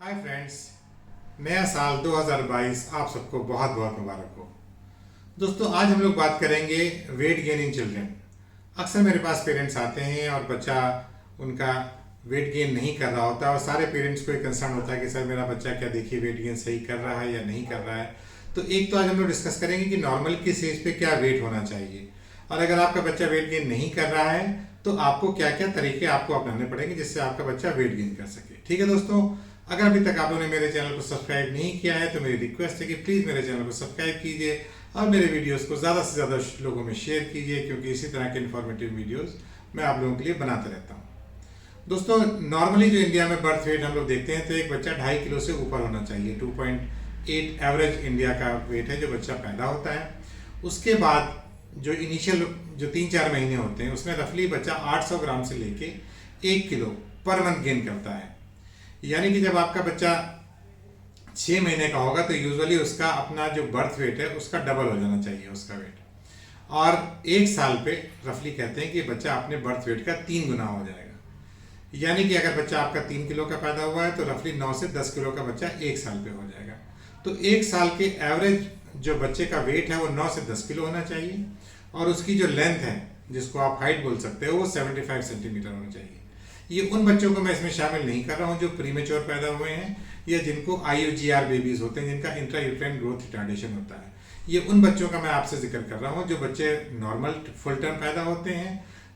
Hi friends, नया साल 2022 आप सबको बहुत बहुत मुबारक हो। दोस्तों, आज हम लोग बात करेंगे वेट गेन इन चिल्ड्रन। अक्सर मेरे पास पेरेंट्स आते हैं और बच्चा उनका वेट गेन नहीं कर रहा होता और सारे पेरेंट्स को एक कंसर्न होता है कि सर मेरा बच्चा क्या देखिए वेट गेन सही कर रहा है या नहीं कर रहा है। तो एक तो आज हम लोग डिस्कस करेंगे कि नॉर्मल किस एज पे क्या वेट होना चाहिए, और अगर आपका बच्चा वेट गेन नहीं कर रहा है तो आपको क्या क्या तरीके आपको अपनाने पड़ेंगे जिससे आपका बच्चा वेट गेन कर सके। ठीक है दोस्तों, अगर अभी तक आप लोगों ने मेरे चैनल को सब्सक्राइब नहीं किया है तो मेरी रिक्वेस्ट है कि प्लीज़ मेरे चैनल को सब्सक्राइब कीजिए और मेरे वीडियोस को ज़्यादा से ज़्यादा लोगों में शेयर कीजिए, क्योंकि इसी तरह के इन्फॉर्मेटिव वीडियोस मैं आप लोगों के लिए बनाते रहता हूँ। दोस्तों, नॉर्मली जो इंडिया में बर्थ वेट हम लोग देखते हैं तो एक बच्चा 2.5 किलो से ऊपर होना चाहिए। 2.8 एवरेज इंडिया का वेट है जो बच्चा पैदा होता है। उसके बाद जो इनिशियल जो 3-4 महीने होते हैं उसमें रफली बच्चा 800 ग्राम से लेके 1 किलो पर मंथ गेन करता है। यानी कि जब आपका बच्चा 6 महीने का होगा तो यूजुअली उसका अपना जो बर्थ वेट है उसका डबल हो जाना चाहिए उसका वेट, और 1 साल पे रफली कहते हैं कि बच्चा अपने बर्थ वेट का 3 गुना हो जाएगा। यानी कि अगर बच्चा आपका 3 किलो का पैदा हुआ है तो रफली 9 से 10 किलो का बच्चा 1 साल पे हो जाएगा। तो 1 साल के एवरेज जो बच्चे का वेट है वो 9 से 10 किलो होना चाहिए, और उसकी जो लेंथ है जिसको आप हाइट बोल सकते हो वो 75 सेंटीमीटर होना चाहिए। ये उन बच्चों को मैं इसमें शामिल नहीं कर रहा हूँ जो प्रीमेच्योर पैदा हुए हैं या जिनको IUGR बेबीज होते हैं, जिनका इंट्रा यूट्राइन ग्रोथ रिटार्डेशन होता है। ये उन बच्चों का मैं आपसे जिक्र कर रहा हूँ जो बच्चे नॉर्मल फुल टर्म पैदा होते हैं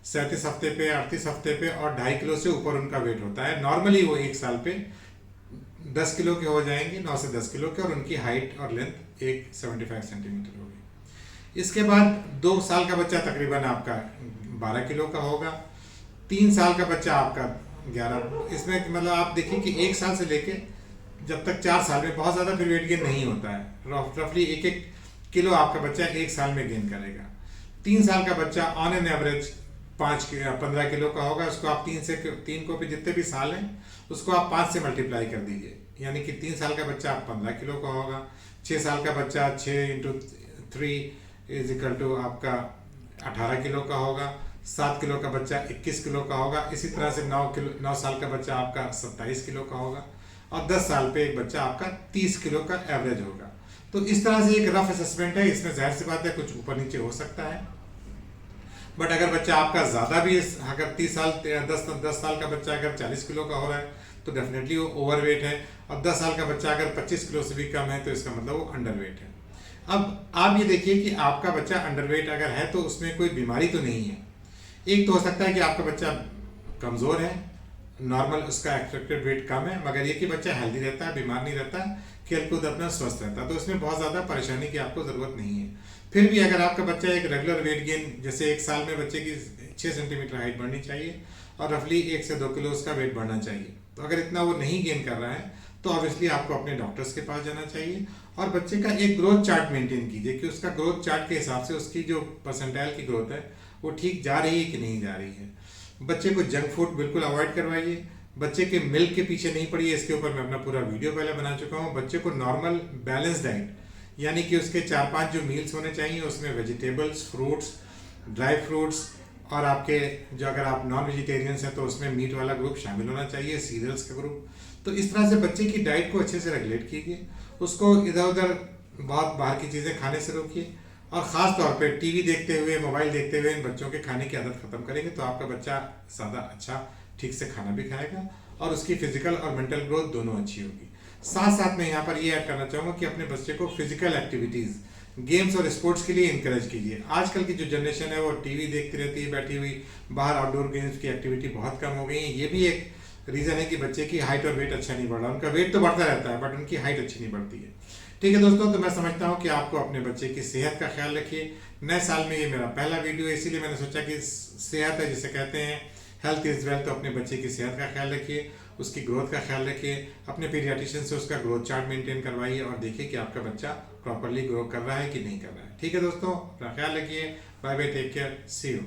37 हफ्ते पे 38 हफ्ते पे और 2.5 किलो से ऊपर उनका वेट होता है। नॉर्मली वो 1 साल पे 10 किलो के हो जाएंगे, 9 से 10 किलो के, और उनकी हाइट और लेंथ 75 सेंटीमीटर होगी। इसके बाद 2 साल का बच्चा तकरीबन आपका 12 किलो का होगा। 3 साल का बच्चा आपका 11। इसमें मतलब आप देखिए कि 1 साल से लेके जब तक 4 साल में बहुत ज़्यादा फिर वेट गेन नहीं होता है। रफली 1-1 किलो आपका बच्चा 1 साल में गेन करेगा। 3 साल का बच्चा ऑन एन एवरेज 15 किलो का होगा। उसको आप 3 को भी जितने भी साल हैं उसको आप 5 से मल्टीप्लाई कर दीजिए, यानी कि 3 साल का बच्चा 15 किलो का होगा। 6 साल का बच्चा 6 × 3 = आपका 18 किलो का होगा। 7 किलो का बच्चा 21 किलो का होगा। इसी तरह से 9 साल का बच्चा आपका 27 किलो का होगा, और 10 साल पे एक बच्चा आपका 30 किलो का एवरेज होगा। तो इस तरह से एक रफ असेसमेंट है। इसमें जाहिर सी बात है कुछ ऊपर नीचे हो सकता है, बट अगर बच्चा आपका ज़्यादा भी अगर 10 साल का बच्चा अगर 40 किलो का हो रहा है तो डेफिनेटली वो ओवरवेट है, और 10 साल का बच्चा अगर 25 किलो से भी कम है तो इसका मतलब वो अंडरवेट है। अब आप ये देखिए कि आपका बच्चा अंडरवेट अगर है तो उसमें कोई बीमारी तो नहीं है। एक तो हो सकता है कि आपका बच्चा कमज़ोर है, नॉर्मल उसका एक्सपेक्टेड वेट कम है, मगर ये कि बच्चा हेल्दी रहता है, बीमार नहीं रहता, खेलकूद अपना स्वस्थ रहता है, तो इसमें बहुत ज़्यादा परेशानी की आपको ज़रूरत नहीं है। फिर भी अगर आपका बच्चा एक रेगुलर वेट गेन, जैसे 1 साल में बच्चे की 6 सेंटीमीटर हाइट बढ़नी चाहिए और रफली 1 से 2 किलो उसका वेट बढ़ना चाहिए, तो अगर इतना वो नहीं गेन कर रहा है तो ऑब्वियसली आपको अपने डॉक्टर्स के पास जाना चाहिए और बच्चे का एक ग्रोथ चार्ट मेंटेन कीजिए कि उसका ग्रोथ चार्ट के हिसाब से उसकी जो परसेंटाइल की ग्रोथ है वो ठीक जा रही है कि नहीं जा रही है। बच्चे को जंक फूड बिल्कुल अवॉइड करवाइए। बच्चे के मिल्क के पीछे नहीं पड़िए, इसके ऊपर मैं अपना पूरा वीडियो पहले बना चुका हूँ। बच्चे को नॉर्मल बैलेंस डाइट, यानी कि उसके 4-5 जो मील्स होने चाहिए उसमें वेजिटेबल्स, फ्रूट्स, ड्राई फ्रूट्स, और आपके जो अगर आप नॉन वेजिटेरियंस हैं तो उसमें मीट वाला ग्रुप शामिल होना चाहिए, सीरियल्स का ग्रुप। तो इस तरह से बच्चे की डाइट को अच्छे से रेगुलेट कीजिए। उसको इधर उधर बहुत बाहर की चीज़ें खाने से रोकिए, और ख़ास तौर पे टीवी देखते हुए, मोबाइल देखते हुए इन बच्चों के खाने की आदत ख़त्म करेंगे तो आपका बच्चा ज़्यादा अच्छा ठीक से खाना भी खाएगा और उसकी फिजिकल और मेंटल ग्रोथ दोनों अच्छी होगी। साथ साथ मैं यहाँ पर ये ऐड करना चाहूँगा कि अपने बच्चे को फिजिकल एक्टिविटीज़, गेम्स और स्पोर्ट्स के लिए इंकरेज कीजिए। आजकल की जो जनरेशन है वो टीवी देखती रहती है बैठी हुई, बाहर आउटडोर गेम्स की एक्टिविटी बहुत कम हो गई है। ये भी एक रीज़न है कि बच्चे की हाइट और वेट अच्छा नहीं बढ़ रहा। उनका वेट तो बढ़ता रहता है बट उनकी हाइट अच्छी नहीं बढ़ती है। ठीक है दोस्तों, तो मैं समझता हूँ कि आपको अपने बच्चे की सेहत का ख्याल रखिए। नए साल में ये मेरा पहला वीडियो है, इसीलिए मैंने सोचा कि सेहत है जिसे कहते हैं हेल्थ इज़ वेल्थ, तो अपने बच्चे की सेहत का ख्याल रखिए, उसकी ग्रोथ का ख्याल रखिए, अपने पीडियाट्रिशियन से उसका ग्रोथ चार्ट मेंटेन करवाइए और देखिए कि आपका बच्चा प्रॉपरली ग्रो कर रहा है कि नहीं कर रहा है। ठीक है दोस्तों, अपना ख्याल रखिए। Bye bye, take care, see you.